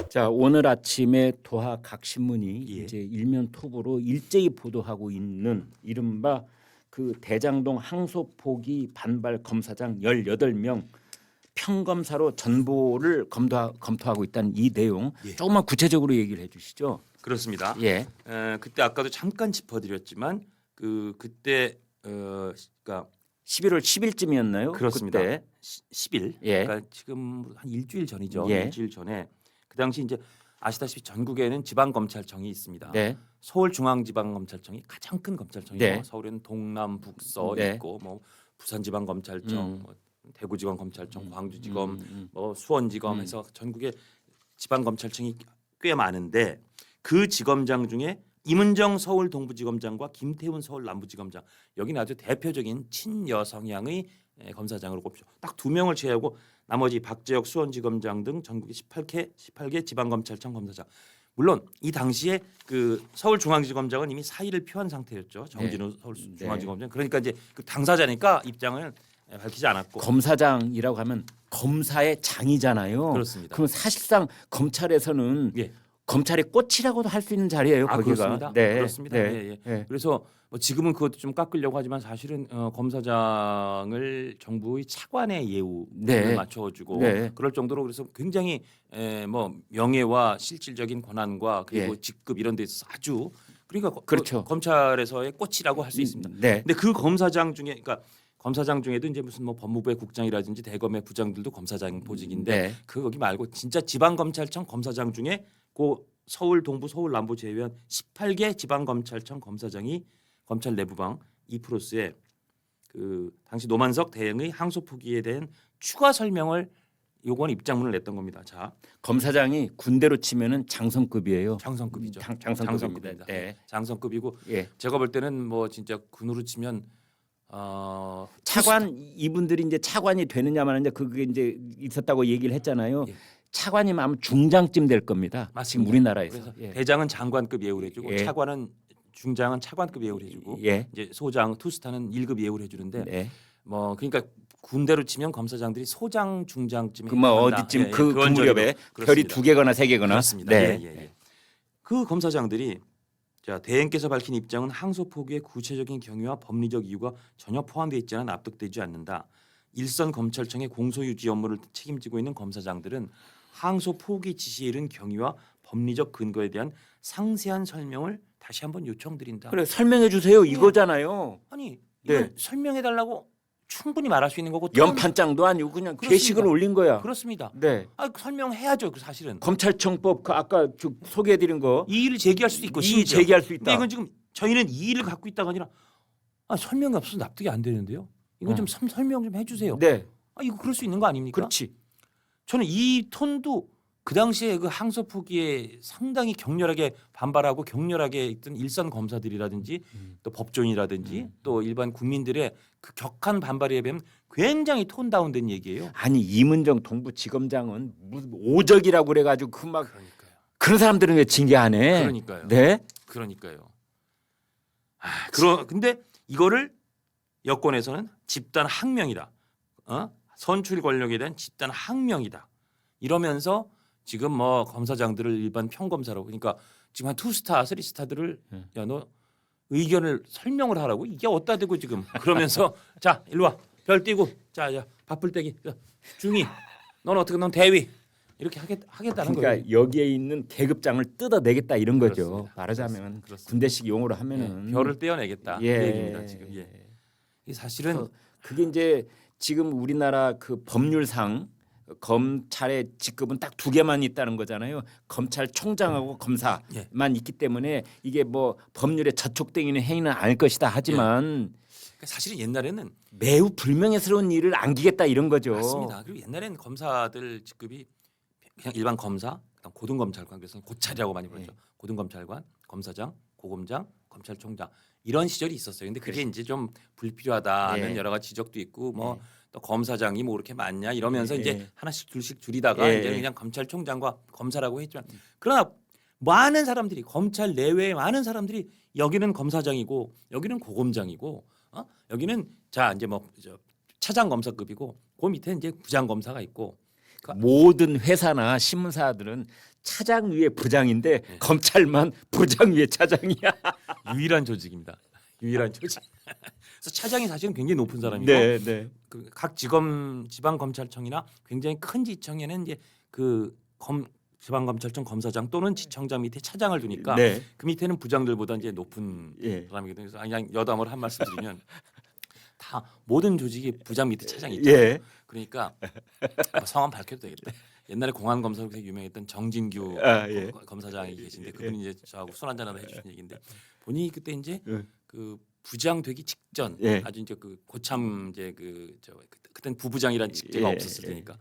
자, 오늘 아침에 도하 각 신문이 예. 이제 일면 톱으로 일제히 보도하고 있는 이른바 그 대장동 항소포기 반발 검사장 18명 평검사로 전보를 검토하고 있다는 이 내용 예. 조금만 구체적으로 얘기를 해 주시죠. 그렇습니다. 예. 그때 아까도 잠깐 짚어드렸지만 그때 그러니까 11월 10일쯤이었나요? 그렇습니다. 그때 10일. 예. 그러니까 지금 한 일주일 전이죠. 예. 일주일 전에 그 당시 이제 아시다시피 전국에는 지방 검찰청이 있습니다. 네. 서울중앙지방검찰청이 가장 큰 검찰청이고 네. 서울에는 동남, 북서 네. 있고 뭐 부산지방검찰청, 뭐 대구지방검찰청, 광주지검, 뭐 수원지검 해서 전국에 지방검찰청이 꽤 많은데 그 지검장 중에 임은정 서울 동부지검장과 김태훈 서울 남부지검장 여기는 아주 대표적인 친여성향의 검사장으로 꼽죠. 딱 두 명을 제외하고 나머지 박재혁 수원지검장 등 전국의 18개 지방검찰청 검사장. 물론 이 당시에 그 서울중앙지검장은 이미 사의를 표한 상태였죠. 정진우 서울중앙지검장. 그러니까 이제 그 당사자니까 입장을 밝히지 않았고. 검사장이라고 하면 검사의 장이잖아요. 그렇습니다. 그럼 사실상 검찰에서는 예. 검찰의 꽃이라고도 할 수 있는 자리예요. 거기가. 그렇습니다. 네. 그렇습니다. 네. 예, 예. 네. 그래서 뭐 지금은 그것도 좀 깎으려고 하지만 사실은 검사장을 정부의 차관의 예우를 네. 맞춰주고 네. 그럴 정도로 그래서 굉장히 뭐 명예와 실질적인 권한과 그리고 예. 직급 이런 데 있어서 아주 그러니까 그렇죠. 검찰에서의 꽃이라고 할 수 있습니다. 네. 근데 그 검사장 중에 그러니까 검사장 중에도 이제 무슨 뭐 법무부의 국장이라든지 대검의 부장들도 검사장 보직인데 네. 그 거기 말고 진짜 지방검찰청 검사장 중에 그 서울 동부 서울 남부 제외한 18개 지방검찰청 검사장이 검찰 내부방 이프로스에 그 당시 노만석 대행의 항소 포기에 대한 추가 설명을 요구한 입장문을 냈던 겁니다. 자, 검사장이 군대로 치면은 장성급이에요. 장성급이죠. 장성급입니다. 네. 장성급이고 예. 제가 볼 때는 뭐 진짜 군으로 치면 차관 이분들이 이제 차관이 되느냐 마느냐 그게 이제 있었다고 얘기를 했잖아요. 예. 차관이면 아마 중장쯤 될 겁니다. 지금 맞습니다. 우리나라에서. 그래서 예. 대장은 장관급 예우를 해주고 예. 차관은 중장은 차관급 예우를 해주고 예. 이제 소장 투스타는 1급 예우를 해주는데 네. 뭐 그러니까 군대로 치면 검사장들이 소장 중장쯤에 그뭐 해당한다. 어디쯤 예, 예, 그 언저리로. 무렵에 별이 그렇습니다. 2개거나 3개거나. 그렇습니다. 네. 예, 예, 예. 그 검사장들이 자 대행께서 밝힌 입장은 항소 포기의 구체적인 경위와 법리적 이유가 전혀 포함되어 있지 않아 납득되지 않는다. 일선 검찰청의 공소유지 업무를 책임지고 있는 검사장들은 항소 포기 지시에 이른 경위와 법리적 근거에 대한 상세한 설명을 다시 한번 요청드린다. 그래 설명해 주세요. 이거잖아요. 아니 네. 이걸 설명해 달라고 충분히 말할 수 있는 거고 연판장도 아니고 그냥 그렇습니다. 게시글 올린 거야. 그렇습니다. 네. 설명해야죠. 그 사실은 검찰청법 그 아까 소개해드린 거 이의를 제기할 수도 있고 이의 제기할 수 근데 있다. 이건 지금 저희는 이의를 갖고 있다가 아니라 설명이 없어서 납득이 안 되는데요. 이거 좀 설명 좀 해주세요. 네. 이거 그럴 수 있는 거 아닙니까? 그렇지. 저는 이 톤도 그 당시에 그 항소 포기에 상당히 격렬하게 반발하고 격렬하게 있던 일선 검사들이라든지 또 법조인이라든지 또 일반 국민들의 그 격한 반발에 비하면 굉장히 톤 다운된 얘기예요. 아니 이문정 동부지검장은 무슨 오적이라고 그래가지고 그 막 그러니까요. 그런 사람들은 왜 징계 안 해? 그러니까요. 네. 그러니까요. 근데 이거를 여권에서는 집단 항명이다. 선출 권력에 대한 집단 항명이다. 이러면서 지금 뭐 검사장들을 일반 평검사라고 그러니까 지금 한 투스타, 쓰리스타들을 야 너 의견을 설명을 하라고 이게 어디다 대고 지금 그러면서 자 일로 와 별 띄고 자 밥풀떼기 중위 넌 어떻게 넌 대위 이렇게 하겠다는 그러니까 거예요. 여기에 있는 계급장을 뜯어내겠다 이런 거죠. 그렇습니다. 말하자면 그렇습니다. 군대식 용어로 하면은 별을 떼어내겠다 예. 그 얘기입니다 지금. 예. 이 사실은 그게 이제 지금 우리나라 그 법률상 검찰의 직급은 딱 2개만 있다는 거잖아요. 검찰총장하고 검사만 있기 때문에 이게 뭐 법률에 저촉되기는 행위는 아닐 것이다 하지만 사실은 옛날에는 매우 불명예스러운 일을 안기겠다 이런 거죠. 맞습니다. 그리고 옛날에는 검사들 직급이 그냥 일반 검사, 그다음 고등검찰관 그래서 고찰이라고 많이 부르죠. 고등검찰관, 검사장, 고검장, 검찰총장 이런 시절이 있었어요. 근데 그게 이제 좀 불필요하다는 네. 여러 가지 지적도 있고 뭐 또 검사장이 뭐 그렇게 많냐 이러면서 네. 이제 하나씩 둘씩 줄이다가 네. 이제 그냥 검찰총장과 검사라고 했지만 그러나 많은 사람들이 검찰 내외의 많은 사람들이 여기는 검사장이고 여기는 고검장이고 여기는 자 이제 뭐 차장 검사급이고 그 밑에 이제 부장 검사가 있고 모든 회사나 신문사들은 차장 위에 부장인데 네. 검찰만 부장 위에 차장이야. 유일한 조직입니다. 유일한 조직. 그래서 차장이 사실은 굉장히 높은 사람이고 네, 네. 각 지방 검찰청이나 굉장히 큰 지청에는 이제 지방 검찰청 검사장 또는 지청장 밑에 차장을 두니까 네. 그 밑에는 부장들보다 이제 높은 예. 사람이거든요. 그래서 그냥 여담으로 한 말씀 드리면 다 모든 조직이 부장 밑에 차장이 있죠. 예. 그러니까 성함 밝혀도 되겠다. 옛날에 공안 검사로 되게 유명했던 정진규 예. 검사장이 계신데 그분이 이제 저하고 술 한잔 하다 해주신 얘기인데 본인이 그때 이제 예. 그 부장 되기 직전 예. 아주 이제 그 고참 이제 그땐 부부장이란 직제가 예. 없었을 테니까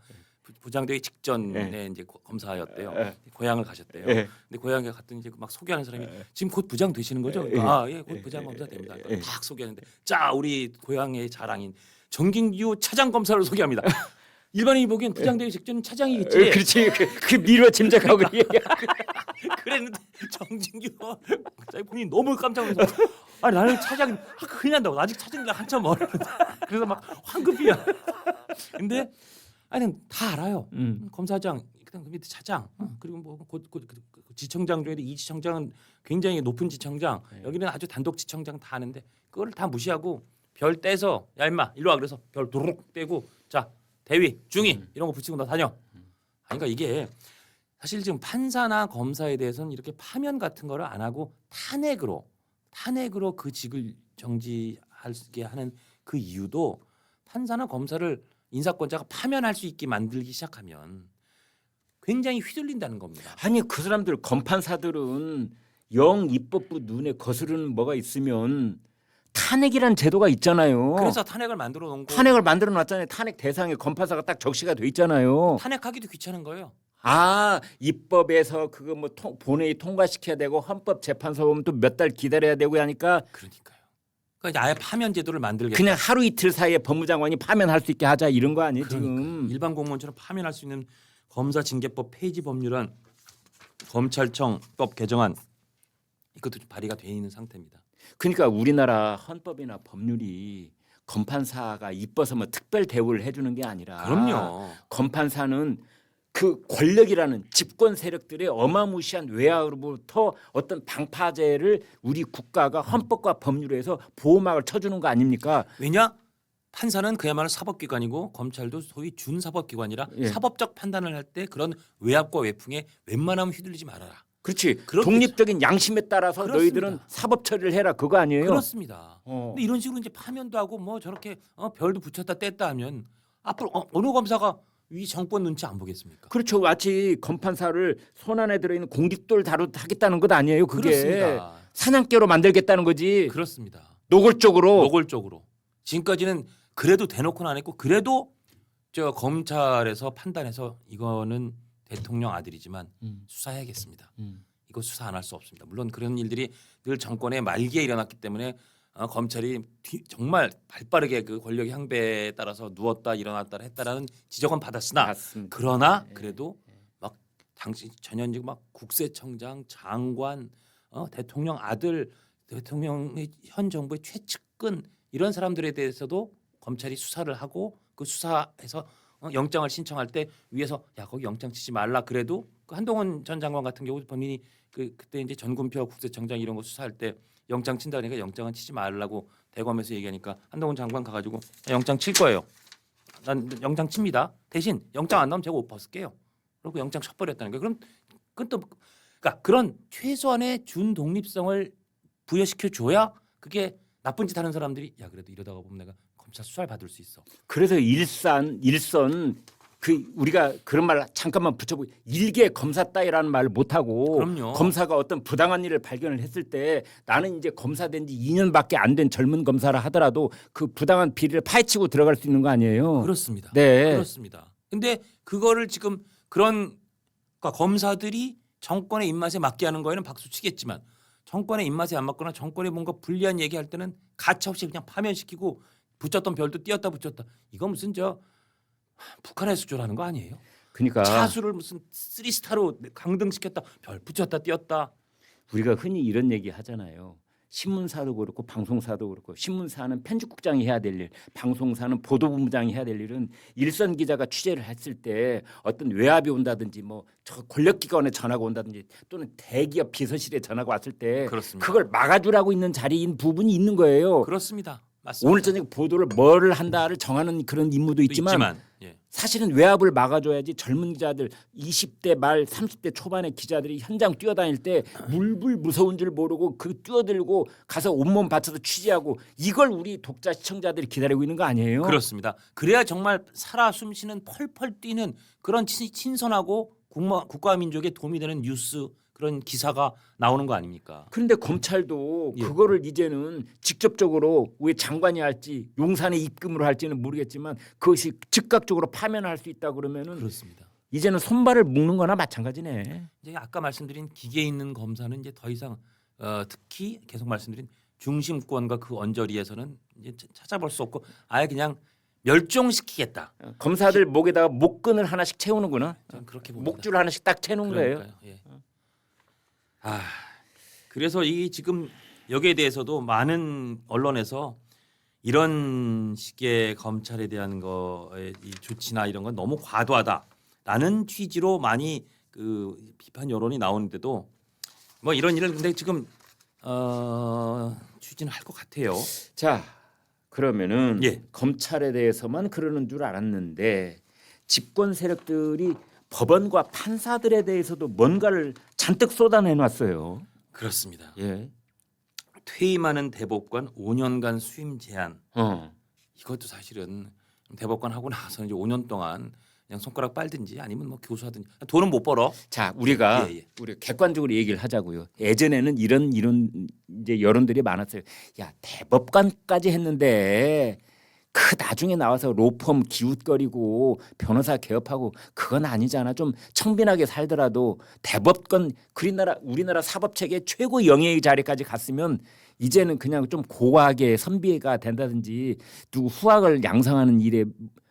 부장 되기 직전에 이제 검사였대요. 예. 고향을 가셨대요. 예. 근데 고향에 갔더니 이제 막 소개하는 사람이 지금 곧 부장 되시는 거죠? 예, 곧 부장 검사 됩니다. 딱 소개하는데 자 우리 고향의 자랑인 정진규 차장 검사를 소개합니다. 일반인이 보기엔 부장 되기 직전은 차장이겠지. 그렇지. 그 미뤄 짐작하고 그랬는데 정진규 자기 본인이 너무 깜짝 놀라서 아니 나는 차장 큰일 난다고 아직 차장이 한참 멀었는데 그래서 막 황급이야. 근데 아니 다 알아요. 검사장 그다음 그 밑에 차장 그리고 뭐 지청장 중에 이 지청장은 굉장히 높은 지청장 여기는 아주 단독 지청장 다 아는데 그거를 다 무시하고 별 떼서 야 임마 일로 와 그래서 별 도록 떼고 자 대위 중위 이런 거 붙이고 너 다녀. 아니 그러니까 이게 사실 지금 판사나 검사에 대해서는 이렇게 파면 같은 거를 안 하고 탄핵으로 그 직을 정지하게 하는 그 이유도 판사나 검사를 인사권자가 파면할 수 있게 만들기 시작하면 굉장히 휘둘린다는 겁니다. 아니 그 사람들 검판사들은 영 입법부 눈에 거스르는 뭐가 있으면 탄핵이란 제도가 있잖아요. 그래서 탄핵을 만들어 놓은 거 탄핵을 만들어 놨잖아요. 탄핵 대상에 검판사가 딱 적시가 돼 있잖아요. 탄핵하기도 귀찮은 거예요. 아 입법에서 그거 뭐 본회의 통과시켜야 되고 헌법재판소 오면 또 몇 달 기다려야 되고 하니까 그러니까요. 그러니까 아예 파면 제도를 만들겠다. 그냥 하루 이틀 사이에 법무장관이 파면할 수 있게 하자 이런 거 아니에요 지금. 일반 공무원처럼 파면할 수 있는 검사징계법 폐지 법률안 검찰청법 개정안 이것도 좀 발의가 돼 있는 상태입니다. 그러니까 우리나라 헌법이나 법률이 검판사가 이뻐서 뭐 특별 대우를 해주는 게 아니라 그럼요. 검판사는 그 권력이라는 집권 세력들의 어마무시한 외압으로부터 어떤 방파제를 우리 국가가 헌법과 법률에서 보호막을 쳐주는 거 아닙니까? 왜냐? 판사는 그야말로 사법기관이고 검찰도 소위 준사법기관이라 예. 사법적 판단을 할 때 그런 외압과 외풍에 웬만하면 휘둘리지 말아라. 그렇지. 그렇겠죠. 독립적인 양심에 따라서 그렇습니다. 너희들은 사법 처리를 해라 그거 아니에요? 그렇습니다. 근데 이런 식으로 이제 파면도 하고 뭐 저렇게 별도 붙였다 뗐다 하면 앞으로 어느 검사가 이 정권 눈치 안 보겠습니까? 그렇죠. 마치 검판사를 손 안에 들어있는 공깃돌 다루겠다는 것 아니에요. 그게 그렇습니다. 사냥개로 만들겠다는 거지. 그렇습니다. 노골적으로. 노골적으로. 지금까지는 그래도 대놓고는 안 했고 그래도 저 검찰에서 판단해서 이거는 대통령 아들이지만 수사해야겠습니다. 이거 수사 안 할 수 없습니다. 물론 그런 일들이 늘 정권의 말기에 일어났기 때문에 검찰이 정말 발빠르게 그 권력 향배에 따라서 누웠다 일어났다 했다라는 지적은 받았으나 맞습니다. 그러나 그래도 막 당시 전현직 막 국세청장, 장관, 대통령 아들, 대통령의 현 정부의 최측근 이런 사람들에 대해서도 검찰이 수사를 하고 그 수사해서 영장을 신청할 때 위에서 야 거기 영장 치지 말라 그래도 그 한동훈 전 장관 같은 경우 본인이 그때 이제 전군표 국세청장 이런 거 수사할 때 영장 친다 그러니까 영장은 치지 말라고 대검에서 얘기하니까 한동훈 장관 가가지고 영장 칠 거예요. 난 영장 칩니다. 대신 영장 안 나오면 제가 옷 벗을게요. 그리고 영장 쳐버렸다는 거예요. 그럼 그건 또 그러니까 그런 최소한의 준 독립성을 부여시켜 줘야 그게 나쁜 짓 하는 사람들이 야 그래도 이러다가 보면 내가 검찰 수사를 받을 수 있어. 그래서 일선 그 우리가 그런 말 잠깐만 붙여보고 일개 검사 따위라는 말을 못하고 그럼요. 검사가 어떤 부당한 일을 발견을 했을 때 나는 이제 검사 된 지 2년밖에 안 된 젊은 검사라 하더라도 그 부당한 비리를 파헤치고 들어갈 수 있는 거 아니에요? 그렇습니다. 네. 그렇습니다. 근데 그거를 지금 그런 그러니까 검사들이 정권의 입맛에 맞게 하는 거에는 박수 치겠지만 정권의 입맛에 안 맞거나 정권에 뭔가 불리한 얘기할 때는 가차없이 그냥 파면시키고 붙였던 별도 띄었다 붙였다. 이거 무슨 저 북한의 수조라는 거 아니에요? 그러니까 차수를 무슨 3스타로 강등시켰다. 별 붙였다 띄었다. 우리가 흔히 이런 얘기 하잖아요. 신문사도 그렇고 방송사도 그렇고 신문사는 편집국장이 해야 될 일, 방송사는 보도본부장이 해야 될 일은 일선 기자가 취재를 했을 때 어떤 외압이 온다든지 뭐 저 권력기관에 전화가 온다든지 또는 대기업 비서실에 전화가 왔을 때 그렇습니다. 그걸 막아주라고 있는 자리인 부분이 있는 거예요. 그렇습니다. 맞습니다. 오늘 저녁 보도를 뭘 한다를 정하는 그런 임무도 있지만 예. 사실은 외압을 막아줘야지 젊은 기자들 20대 말 30대 초반의 기자들이 현장 뛰어다닐 때 물불 무서운 줄 모르고 그 뛰어들고 가서 온몸 바쳐서 취재하고 이걸 우리 독자 시청자들이 기다리고 있는 거 아니에요? 그렇습니다. 그래야 정말 살아 숨쉬는 펄펄 뛰는 그런 신선하고 국가와 민족에 도움이 되는 뉴스 그런 기사가 나오는 거 아닙니까? 그런데 검찰도 예. 그거를 이제는 직접적으로 왜 장관이 할지 용산에 입금으로 할지는 모르겠지만 그것이 즉각적으로 파면할 수 있다 그러면은 그렇습니다. 이제는 손발을 묶는 거나 마찬가지네. 이제 아까 말씀드린 기계 있는 검사는 이제 더 이상 특히 계속 말씀드린 중심권과 그 언저리에서는 이제 찾아볼 수 없고 아예 그냥 멸종시키겠다. 검사들 목에다가 목끈을 하나씩 채우는구나. 저는 그렇게 봅니다. 목줄 하나씩 딱 채우는 거예요. 그러니까요. 예. 그래서 이 지금 여기에 대해서도 많은 언론에서 이런 식의 검찰에 대한 거의 이 조치나 이런 건 너무 과도하다라는 취지로 많이 그 비판 여론이 나오는데도 뭐 이런 일을 근데 지금 추진을 할 것 같아요. 자, 그러면은 예. 검찰에 대해서만 그러는 줄 알았는데 집권 세력들이 법원과 판사들에 대해서도 뭔가를 잔뜩 쏟아내놨어요. 그렇습니다. 예. 퇴임하는 대법관 5년간 수임 제한. 이것도 사실은 대법관 하고 나서 이제 5년 동안 그냥 손가락 빨든지 아니면 뭐 교수하든지 돈은 못 벌어. 자, 우리가 예. 우리 객관적으로 얘기를 하자고요. 예전에는 이런 이제 여론들이 많았어요. 야, 대법관까지 했는데 그 나중에 나와서 로펌 기웃거리고 변호사 개업하고 그건 아니잖아. 좀 청빈하게 살더라도 대법관 우리나라 사법 체계 최고 영예의 자리까지 갔으면 이제는 그냥 좀 고하게 선비가 된다든지 누구 후학을 양성하는 일에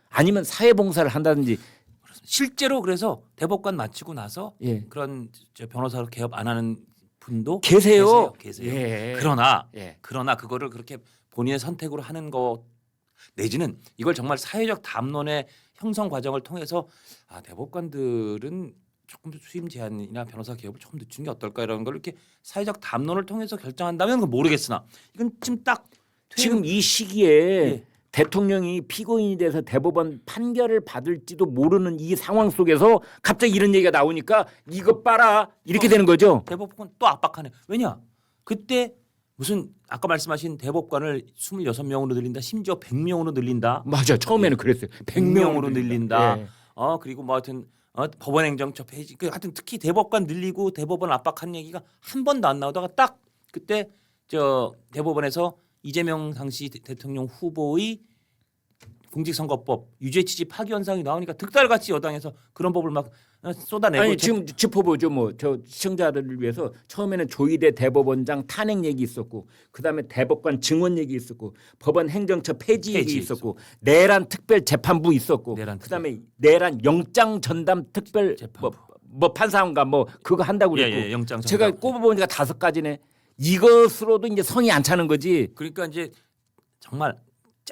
아니면 사회봉사를 한다든지 실제로 그래서 대법관 마치고 나서 예. 그런 저 변호사로 개업 안 하는 분도 계세요. 계세요. 예. 그러나 그거를 그렇게 본인의 선택으로 하는 거 내지는 이걸 정말 사회적 담론의 형성 과정을 통해서 대법관들은 조금 더 수임 제한이나 변호사 개업을 조금 늦추는 게 어떨까 이런 걸 이렇게 사회적 담론을 통해서 결정한다면 그건 모르겠으나 이건 지금 딱 지금 이 시기에 예. 대통령이 피고인이 돼서 대법원 판결을 받을지도 모르는 이 상황 속에서 갑자기 이런 얘기가 나오니까 이것 봐라 이렇게 되는 거죠. 대법관 또 압박하네. 왜냐? 그때 무슨 아까 말씀하신 대법관을 26명으로 늘린다. 심지어 100명으로 늘린다. 맞아. 처음에는 그랬어요. 100명으로 늘린다. 예. 그리고 뭐 하여튼 법원행정처 폐지. 하여튼 특히 대법관 늘리고 대법원 압박한 얘기가 한 번도 안 나오다가 딱 그때 저 대법원에서 이재명 당시 대통령 후보의 공직선거법 유죄 취지 파기 현상이 나오니까 득달같이 여당에서 그런 법을 막 쏟아내고 아니 지금 짚어보죠. 뭐 저 시청자들을 위해서 처음에는 조희대 대법원장 탄핵 얘기 있었고 그다음에 대법관 증언 얘기 있었고 법원 행정처 폐지 얘기 있었고 내란 특별 재판부 있었고 그다음에 내란 영장 전담 특별 재판부. 뭐 판사인가 뭐 그거 한다고 그랬고 예, 영장 전담. 제가 꼽아보니까 5가지네. 이것으로도 이제 성이 안 차는 거지. 그러니까 이제 정말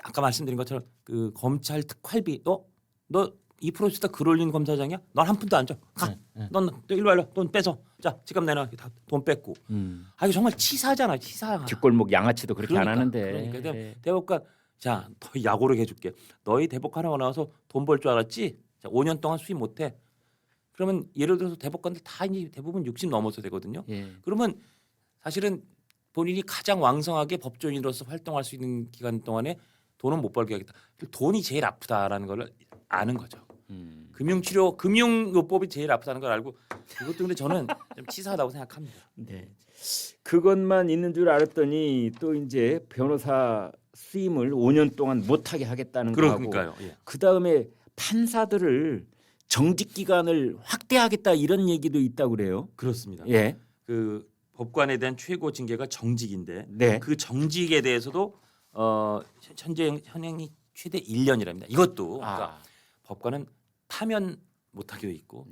아까 말씀드린 것처럼 그 검찰 특활비 너 이 프로젝트 글 올린 검사장이야? 넌 한 푼도 안 줘. 가. 넌 일로 와 돈 빼서. 자 지갑 내놔. 다 돈 뺐고. 이거 정말 치사잖아. 치사. 뒷골목 양아치도 그렇게 안 하는데. 그러니까 대법관 자 너 약오르게 해줄게. 너희 대법관 하고 나와서 돈 벌 줄 알았지? 자 5년 동안 수입 못해. 그러면 예를 들어서 대법관들 다 이제 대부분 60 넘어서 되거든요. 예. 그러면 사실은 본인이 가장 왕성하게 법조인으로서 활동할 수 있는 기간 동안에 돈은 못 벌게 하겠다. 돈이 제일 아프다라는 걸 아는 거죠. 금융치료, 금융요법이 제일 아프다는 걸 알고 그것도 근데 저는 좀 치사하다고 생각합니다. 네. 그것만 있는 줄 알았더니 또 이제 변호사 수임을 5년 동안 못하게 하겠다는 거고 그러니까요. 예. 그다음에 판사들을 정직 기간을 확대하겠다 이런 얘기도 있다고 그래요. 그렇습니다. 예. 그 법관에 대한 최고 징계가 정직인데 네. 그 정직에 대해서도 현행이 최대 1년이랍니다. 이것도 그러니까 법관은 파면 못하게 돼 있고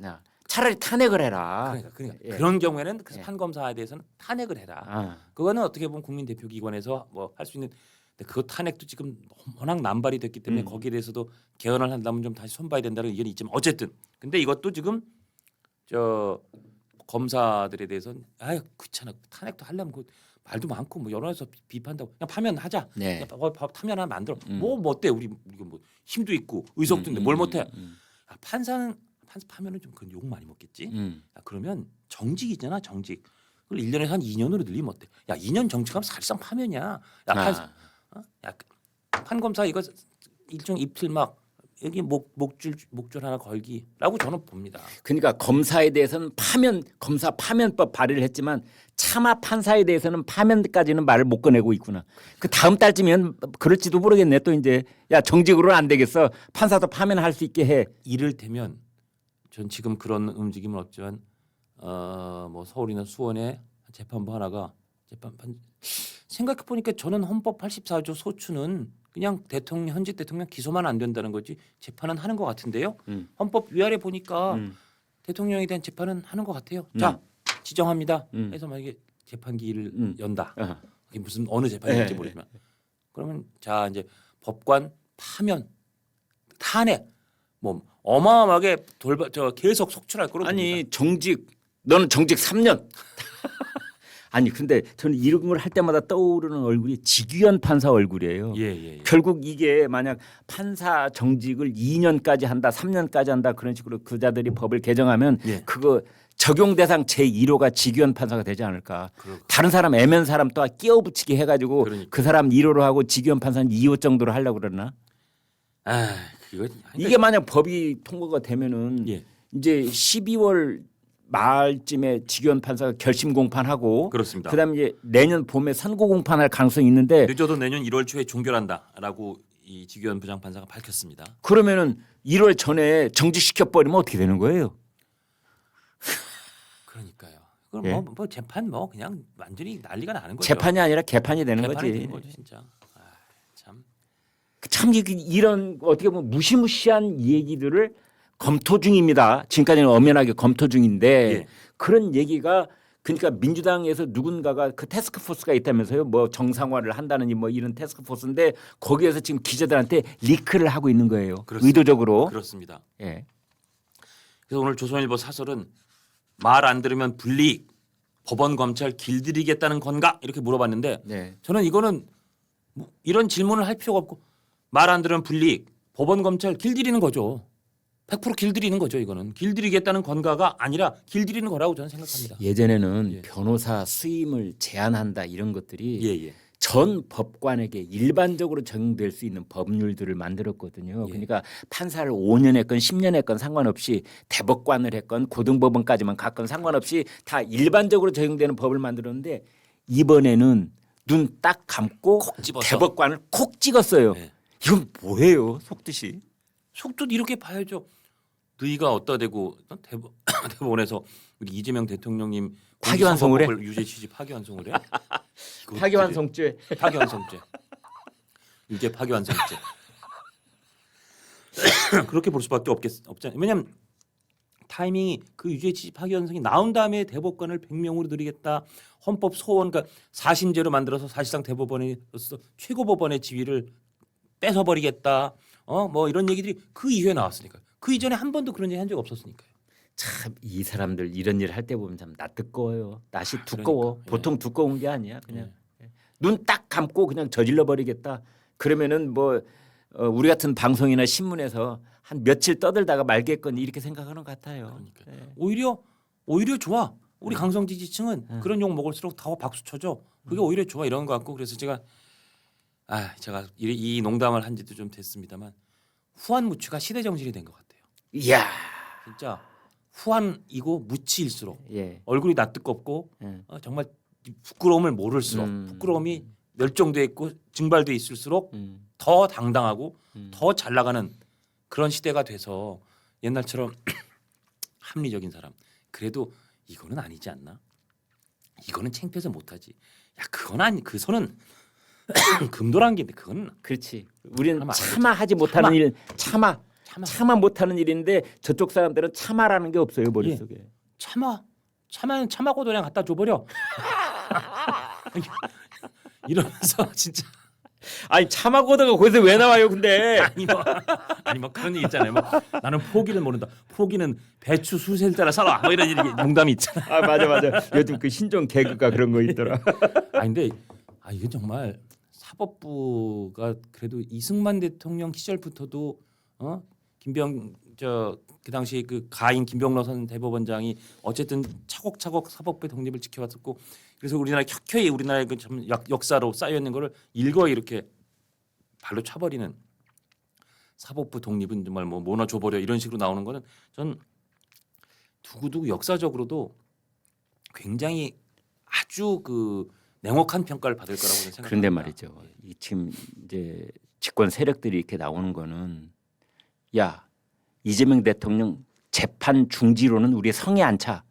차라리 탄핵을 해라. 그러니까 예. 그런 경우에는 그 예. 판검사에 대해서는 탄핵을 해라. 아. 그거는 어떻게 보면 국민 대표기관에서 뭐 할 수 있는 근데 그 탄핵도 지금 워낙 남발이 됐기 때문에 거기에 대해서도 개헌을 한다면 좀 다시 손봐야 된다는 의견이 있지만 어쨌든 근데 이것도 지금 저 검사들에 대해서는 아유 귀찮아 탄핵도 하려면 그 말도 많고 뭐 여론에서 비판한다고 그냥 파면하자. 네. 그냥 파면 하나 만들어. 뭐 어때 우리 뭐 힘도 있고 의석도 있는데 뭘 못해? 아, 판사 파면은 좀 그런 욕 많이 먹겠지. 야, 그러면 정직이잖아 정직. 그걸 1년에서 한 2년으로 늘리면 어때? 야 2년 정직하면 사실상 파면이야. 야, 야 판검사 이거 일종 입틀 막 여기 목줄 하나 걸기라고 저는 봅니다. 그러니까 검사에 대해서는 검사 파면법 발의를 했지만 차마 판사에 대해서는 파면까지는 말을 못 꺼내고 있구나. 그 다음 달쯤이면 그럴지도 모르겠네. 또 이제 야 정직으로는 안 되겠어. 판사도 파면할 수 있게 해. 이를테면 전 지금 그런 움직임은 없지만 뭐 서울이나 수원의 재판부 하나가 생각해 보니까 저는 헌법 84조 소추는 그냥 현직 대통령 기소만 안 된다는 거지 재판은 하는 것 같은데요. 헌법 위아래 보니까 대통령에 대한 재판은 하는 것 같아요. 자 지정합니다. 해서 만약에 재판기를 연다. 이게 무슨 어느 재판인지 모르지만 그러면 자 이제 법관 파면 탄핵 뭐 어마어마하게 계속 속출할 거로 아니 정직 너는 정직 3년. 아니 근데 저는 이런 걸 할 때마다 떠오르는 얼굴이 직위원 판사 얼굴이에요. 예. 결국 이게 만약 판사 정직을 2년까지 한다, 3년까지 한다 그런 식으로 그자들이 법을 개정하면 그거 적용 대상 제1호가 직위원 판사가 되지 않을까. 다른 사람 애면 사람 또 끼워붙이게 해가지고 그 사람 1호로 하고 직위원 판사는 2호 정도로 하려고 그러나. 아, 이게 만약 법이 통과가 되면은 이제 12월 말쯤에 직위원 판사가 결심 공판하고 그렇습니다. 그다음에 이제 내년 봄에 선고 공판할 가능성이 있는데 늦어도 내년 1월 초에 종결한다라고 이 직위원 부장판사가 밝혔습니다. 그러면은 1월 전에 정직시켜 버리면 어떻게 되는 거예요? 그러니까요. 그럼 뭐 재판 뭐 그냥 완전히 난리가 나는 거죠. 재판이 아니라 개판이 되는 개판이 거지. 되는 거죠, 진짜. 참 이런 어떻게 보면 무시무시한 얘기들을 검토 중입니다. 지금까지는 엄연하게 검토 중인데 그런 얘기가 그러니까 민주당에서 누군가가 그 태스크포스가 있다면서요. 뭐 정상화를 한다느니 뭐 이런 태스크포스인데 거기에서 지금 기자들한테 리크를 하고 있는 거예요. 그렇습니다. 의도적으로. 그렇습니다. 예. 그래서 오늘 조선일보 사설은 말 안 들으면 불이익, 법원 검찰 길들이겠다는 건가 이렇게 물어봤는데 저는 이거는 뭐 이런 질문을 할 필요가 없고 말 안 들으면 불이익, 법원 검찰 길들이는 거죠. 100% 길들이는 거죠. 이거는 길들이겠다는 건가가 아니라 길들이는 거라고 저는 생각합니다. 예전에는 변호사 수임을 제한한다 이런 것들이 예. 전 법관에게 일반적으로 적용될 수 있는 법률들을 만들었거든요. 그러니까 판사를 5년 했건 10년 했건 상관없이 대법관을 했건 고등법원까지만 갔건 상관없이 다 일반적으로 적용되는 법을 만들었는데 이번에는 눈 딱 감고 대법관을 콕 찍었어요. 이건 뭐예요? 속뜻이. 속뜻 이렇게 봐야죠. 너희가 어디다 대고 대법원에서 우리 이재명 대통령님 파기환송을 해? 유죄 취지 파기환송을 해? 파기환송죄. 파기환송죄. 유죄 파기환송죄. 그렇게 볼 수밖에 없잖아요. 왜냐하면 타이밍이 그 유죄 취지 파기환송이 나온 다음에 대법관을 100명으로 늘리겠다. 헌법 소원 그러니까 사심제로 만들어서 사실상 대법원에서 최고법원의 지위를 뺏어버리겠다. 뭐 이런 얘기들이 그 이후에 나왔으니까. 그 이전에 한 번도 그런 얘기 한 적 없었으니까요. 참 이 사람들 이런 일을 할 때 보면 참 낯뜨거워요. 낯이 두꺼워. 그러니까. 보통 두꺼운 게 아니야. 그냥 눈 딱 감고 그냥 저질러 버리겠다. 그러면은 뭐 우리 같은 방송이나 신문에서 한 며칠 떠들다가 말겠거니 이렇게 생각하는 것 같아요. 오히려 좋아. 우리 강성 지지층은 그런 욕 먹을수록 더 박수 쳐줘. 그게 오히려 좋아 이런 것 같고 그래서 제가 이 농담을 한 지도 좀 됐습니다만 후한무치가 시대 정신이 된 것 같아요. 이야. 진짜 후한이고 무치일수록 얼굴이 낯뜨겁고 정말 부끄러움을 모를수록 부끄러움이 멸종돼 있고 증발돼 있을수록 더 당당하고 더 잘 나가는 그런 시대가 돼서 옛날처럼 합리적인 사람 그래도 이거는 아니지 않나? 이거는 창피해서 못하지. 야 그건 아니 그 손은 금도란기인데 그건 그렇지. 우리는 차마 하지 못하는 일 차마 차마 못하는 일인데 저쪽 사람들은 참아라는 게 없어요 머릿속에. 참하고도 그냥 갖다 줘버려. 이러면서 진짜 아니 참하고다가 거기서 왜 나와요 근데? 아니 뭐 그런 얘기 있잖아요. 뭐 나는 포기를 모른다. 포기는 배추 수세를 따라 살아. 뭐 이런 얘기 농담이 있잖아. 아 맞아. 요즘 그 신종 개그가 그런 거 있더라. 근데 이게 정말 사법부가 그래도 이승만 대통령 시절부터도 그 당시 그 가인 김병러 선 대법원장이 어쨌든 차곡차곡 사법부의 독립을 지켜왔었고 그래서 우리나라 켜켜이 우리나라의 그 참 역사로 쌓여 있는 거를 일거에 이렇게 발로 차버리는 사법부 독립은 정말 뭐 뭐나 줘버려 이런 식으로 나오는 거는 전 두고두고 역사적으로도 굉장히 아주 그 냉혹한 평가를 받을 거라고 생각합니다. 그런데 말이죠. 이 지금 이제 집권 세력들이 이렇게 나오는 거는 야 이재명 대통령 재판 중지로는 우리 성에 안 차.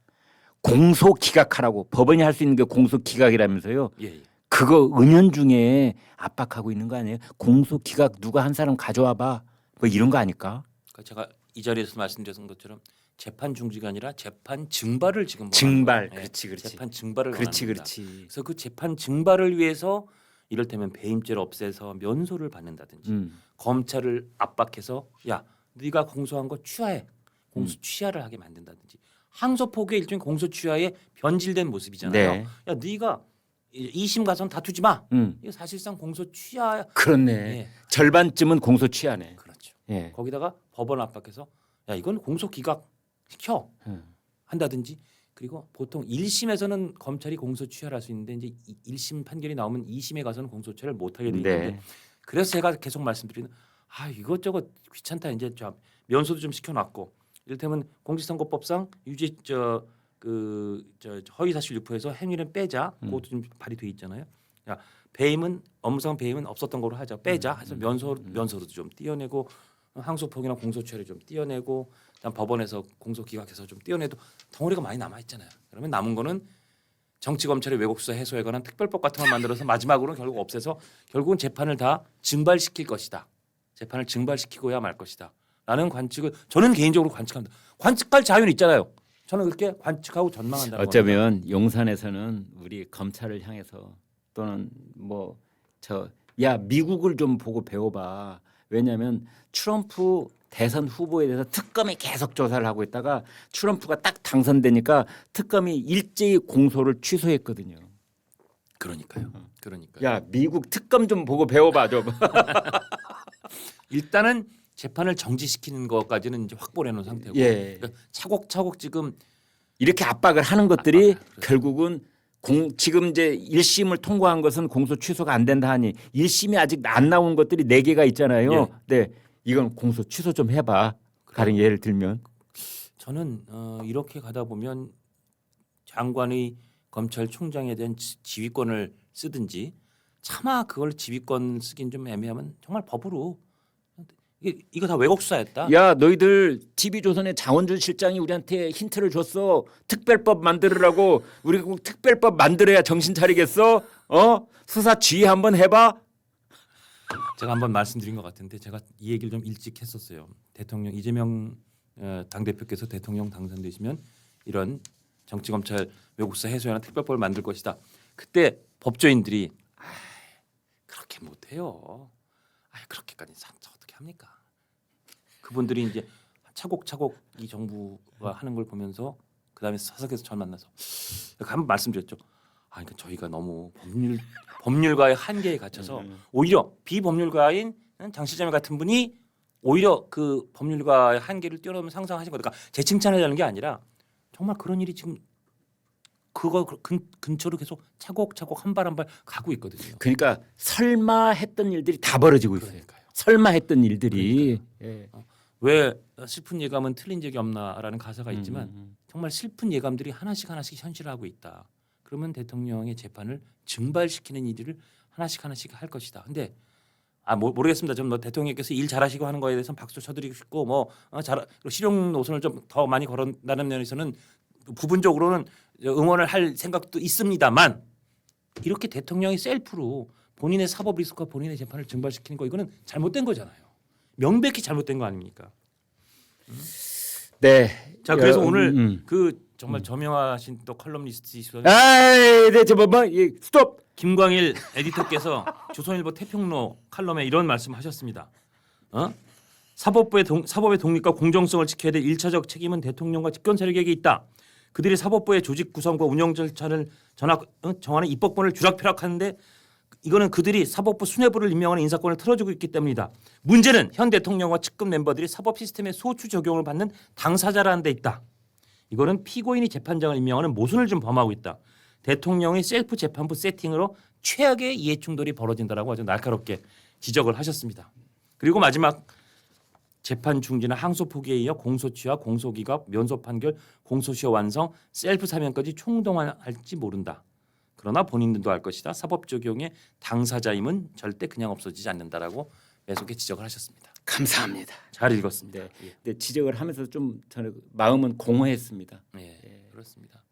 공소 기각하라고 법원이 할 수 있는 게 공소 기각이라면서요. 예. 그거 은연중에 압박하고 있는 거 아니에요? 공소 기각 누가 한 사람 가져와 봐. 뭐 이런 거 아닐까? 그러니까 제가 이 자리에서 말씀드린 것처럼 재판 중지가 아니라 재판 증발을 지금 증발. 원하는 거예요. 그렇지. 재판 증발을 그렇지. 원합니다. 그래서 그 재판 증발을 위해서 이를테면 배임죄를 없애서 면소를 받는다든지 검찰을 압박해서 야 네가 공소한 거 취하해. 공소 취하를 하게 만든다든지 항소 포기의 일종의 공소 취하의 변질된 모습이잖아요. 네. 야 네가 2심 가서는 다투지 마. 이거 사실상 공소 취하. 그렇네. 예. 절반쯤은 공소 취하네. 그렇죠. 예. 거기다가 법원 압박해서 야 이건 공소 기각 시켜 한다든지 그리고 보통 1심에서는 검찰이 공소 취하를 할 수 있는데 이제 1심 판결이 나오면 2심에 가서는 공소 취하를 못 하게 돼 있는데 네. 그래서 제가 계속 말씀드리는 이것저것 귀찮다 이제 좀 면소도 좀 시켜놨고 이를테면 공직선거법상 유죄 허위사실 유포에서 행위는 빼자 그것도 좀 발의돼 있잖아요. 야 배임은 업무상 배임은 없었던 거로 하자 빼자 해서 면소도 좀 띄어내고 항소폭이나 공소취하를 좀 띄어내고 그다음 법원에서 공소기각해서 좀 띄어내도 덩어리가 많이 남아 있잖아요. 그러면 남은 거는 정치검찰의 왜곡수사 해소에 관한 특별법 같은 걸 만들어서 마지막으로는 결국 없애서 결국은 재판을 다 증발시킬 것이다. 재판을 증발시키고야 말 것이다. 라는 관측을 저는 개인적으로 관측합니다. 관측할 자유는 있잖아요. 저는 그렇게 관측하고 전망한다는 어쩌면 겁니다. 용산에서는 우리 검찰을 향해서 또는 뭐 야 미국을 좀 보고 배워봐. 왜냐하면 트럼프 대선 후보에 대해서 특검이 계속 조사를 하고 있다가 트럼프가 딱 당선되니까 특검이 일제히 공소를 취소했거든요. 그러니까요. 야 미국 특검 좀 보고 배워봐 좀. 일단은 재판을 정지시키는 것까지는 이제 확보해 놓은 상태고 예. 그러니까 차곡차곡 지금 이렇게 압박을 하는 것들이 결국은 지금 이제 1심을 통과한 것은 공소 취소가 안 된다 하니 1심이 아직 안 나온 것들이 4개가 있잖아요. 예. 네, 이건 공소 취소 좀 해봐. 다른 예를 들면 저는 이렇게 가다 보면 장관의 검찰총장에 대한 지휘권을 쓰든지 차마 그걸 지휘권 쓰긴 좀 애매하면 정말 법으로 이거 다 왜곡 수사였다. 야 너희들 TV조선의 장원준 실장이 우리한테 힌트를 줬어. 특별법 만들으라고. 우리 꼭 특별법 만들어야 정신 차리겠어. 수사 지휘 한번 해봐. 제가 한번 말씀드린 것 같은데 제가 이 얘기를 좀 일찍 했었어요. 대통령 이재명 당대표께서 대통령 당선되시면 이런 정치검찰 왜곡수사 해소하는 특별법을 만들 것이다. 그때 법조인들이 그렇게 못해요. 그렇게까지 어떻게 합니까? 그분들이 이제 차곡차곡 이 정부가 하는 걸 보면서 그 다음에 사석에서 전 만나서 한번 말씀드렸죠. 그러니까 저희가 너무 법률가의 한계에 갇혀서 오히려 비법률가인 장 실장님 같은 분이 오히려 그 법률가의 한계를 뛰어넘는 상상하신 거니까 제 칭찬하자는 게 아니라 정말 그런 일이 지금 그거 근처로 계속 차곡차곡 한 발 한 발 가고 있거든요. 그러니까 설마 했던 일들이 다 벌어지고 있어요. 그러니까요. 설마 했던 일들이. 예. 왜 슬픈 예감은 틀린 적이 없나라는 가사가 있지만 정말 슬픈 예감들이 하나씩 현실화하고 있다. 그러면 대통령의 재판을 증발시키는 일을 하나씩 할 것이다. 근데 모르겠습니다. 좀 대통령께서 일 잘하시고 하는 거에 대해서는 박수 쳐드리고 싶고 실용 노선을 좀 더 많이 걸어나는 면에서는 부분적으로는 응원을 할 생각도 있습니다만 이렇게 대통령이 셀프로 본인의 사법 리스크와 본인의 재판을 증발시키는 거 이거는 잘못된 거잖아요. 명백히 잘못된 거 아닙니까? 네. 자 그래서 여- 오늘 그 정말 저명하신 또 컬럼니스트이시던 아이, 네, 스톱. 김광일 에디터께서 조선일보 태평로 칼럼에 이런 말씀하셨습니다. 사법부의 독립과 공정성을 지켜야 될 1차적 책임은 대통령과 집권 세력에게 있다. 그들이 사법부의 조직 구성과 운영 절차를 정하는 입법권을 쥐락펴락하는데 이거는 그들이 사법부 수뇌부를 임명하는 인사권을 틀어주고 있기 때문이다. 문제는 현 대통령과 측근 멤버들이 사법 시스템의 소추 적용을 받는 당사자라는 데 있다. 이거는 피고인이 재판장을 임명하는 모순을 좀 범하고 있다. 대통령의 셀프 재판부 세팅으로 최악의 이해 충돌이 벌어진다라고 아주 날카롭게 지적을 하셨습니다. 그리고 마지막 재판 중지나 항소 포기에 이어 공소취와 공소기각, 면소 판결, 공소시효 완성, 셀프 사면까지 총동원할지 모른다. 그러나 본인들도 알 것이다. 사법 적용의 당사자임은 절대 그냥 없어지지 않는다라고 매섭게 지적을 하셨습니다. 감사합니다. 잘 읽었습니다. 네. 근데 지적을 하면서 좀 저는 마음은 공허했습니다. 예, 그렇습니다.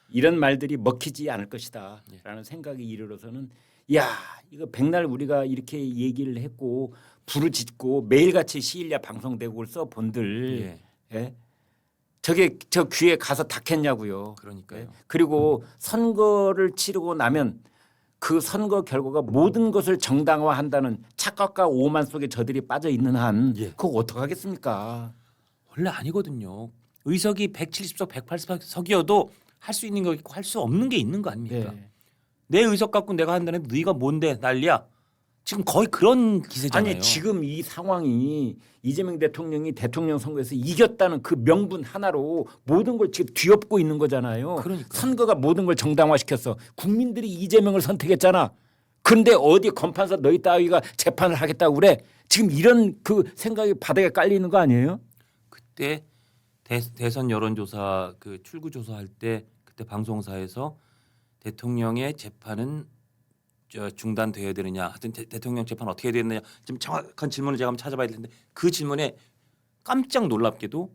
이런 말들이 먹히지 않을 것이다라는 생각이 이르러서는 야, 이거 백날 우리가 이렇게 얘기를 했고 부르짖고 매일같이 시일야 방송되고 써본들 예? 저게 저 귀에 가서 닿겠냐고요. 그러니까요. 예? 그리고 선거를 치르고 나면 그 선거 결과가 모든 것을 정당화한다는 착각과 오만 속에 저들이 빠져 있는 한 그거 어떡하겠습니까? 원래 아니거든요. 의석이 170석, 180석이어도 할 수 있는 거 있고 할 수 없는 게 있는 거 아닙니까? 네. 내 의석 갖고 내가 한다는 네가 뭔데 난리야. 지금 거의 그런 기세잖아요. 아니 지금 이 상황이 이재명 대통령이 대통령 선거에서 이겼다는 그 명분 하나로 모든 걸 지금 뒤엎고 있는 거잖아요. 그러니까요. 선거가 모든 걸 정당화시켰어. 국민들이 이재명을 선택했잖아. 그런데 어디 검판사 너희 따위가 재판을 하겠다고 그래? 지금 이런 그 생각이 바닥에 깔리는 거 아니에요? 그때 대선 여론조사 그 출구 조사할 때 그때 방송사에서 대통령의 재판은 중단돼야 되느냐, 하여튼 대통령 재판 어떻게 해야 되느냐, 좀 정확한 질문을 제가 한번 찾아봐야 되는데 그 질문에 깜짝 놀랍게도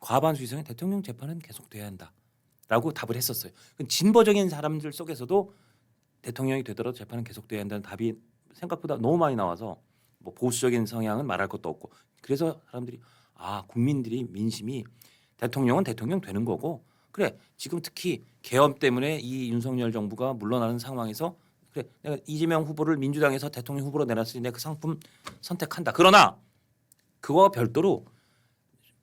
과반수 이상의 대통령 재판은 계속돼야 한다라고 답을 했었어요. 진보적인 사람들 속에서도 대통령이 되더라도 재판은 계속돼야 한다는 답이 생각보다 너무 많이 나와서 뭐 보수적인 성향은 말할 것도 없고 그래서 사람들이 국민들이 민심이 대통령은 대통령 되는 거고 그래 지금 특히 계엄 때문에 이 윤석열 정부가 물러나는 상황에서 그래 내가 이재명 후보를 민주당에서 대통령 후보로 내놨으니 내가 그 상품 선택한다. 그러나 그와 별도로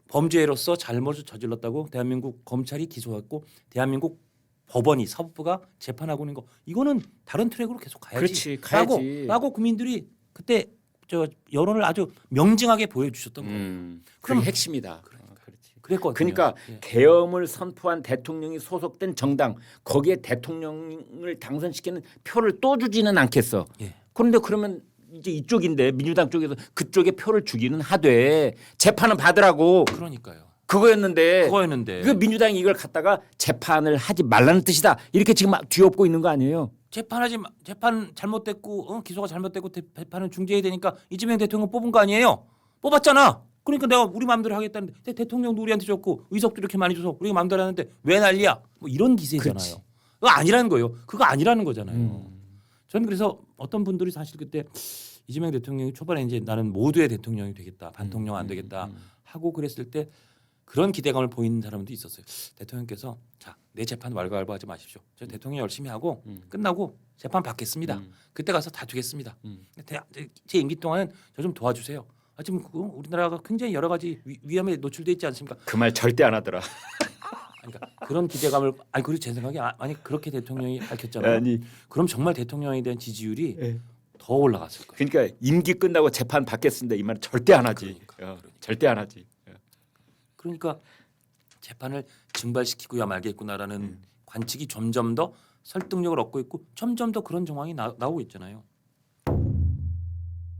범죄로서 잘못을 저질렀다고 대한민국 검찰이 기소했고 대한민국 법원이 사법부가 재판하고 있는 거 이거는 다른 트랙으로 계속 가야지. 그렇지, 가야지. 라고 국민들이 그때 저 여론을 아주 명징하게 보여주셨던 거예요. 그게 핵심이다. 그렇지. 그랬거든요. 그러니까 계엄을 선포한 대통령이 소속된 정당 거기에 대통령을 당선시키는 표를 또 주지는 않겠어. 예. 그런데 그러면 이제 이쪽인데 민주당 쪽에서 그쪽에 표를 주기는 하되 재판은 받으라고 그러니까요. 그거였는데 그거였는데 그 민주당이 이걸 갖다가 재판을 하지 말라는 뜻이다. 이렇게 지금 막 뒤엎고 있는 거 아니에요? 재판 잘못됐고 기소가 잘못됐고 재판은 중지해야 되니까 이재명 대통령 뽑은 거 아니에요? 뽑았잖아. 그러니까 내가 우리 마음대로 하겠다는데 대통령도 우리한테 줬고 의석도 이렇게 많이 줘서 우리가 마음대로 하는데 왜 난리야? 뭐 이런 기세잖아요. 그치. 그거 아니라는 거예요. 그거 아니라는 거잖아요. 저는 그래서 어떤 분들이 사실 그때 이재명 대통령이 초반에 이제 나는 모두의 대통령이 되겠다. 반통령 안 되겠다 하고 그랬을 때 그런 기대감을 보이는 사람도 있었어요. 대통령께서 자, 내 재판 왈가왈부하지 마십시오. 저 대통령 열심히 하고 끝나고 재판 받겠습니다. 그때 가서 다투겠습니다. 제 임기 동안은 저 좀 도와주세요. 지금 우리나라가 굉장히 여러 가지 위험에 노출돼 있지 않습니까? 그 말 절대 안 하더라. 그러니까 그런 기대감을 그리고 제 생각에 그렇게 대통령이 밝혔잖아요. 그럼 정말 대통령에 대한 지지율이 더 올라갔을 거예요. 그러니까 임기 끝나고 재판 받겠습니다. 이 말은 절대 안 하지. 그러니까. 절대 안 하지. 그러니까 재판을 증발시키고야 말겠구나라는 관측이 점점 더 설득력을 얻고 있고 점점 더 그런 정황이 나오고 있잖아요.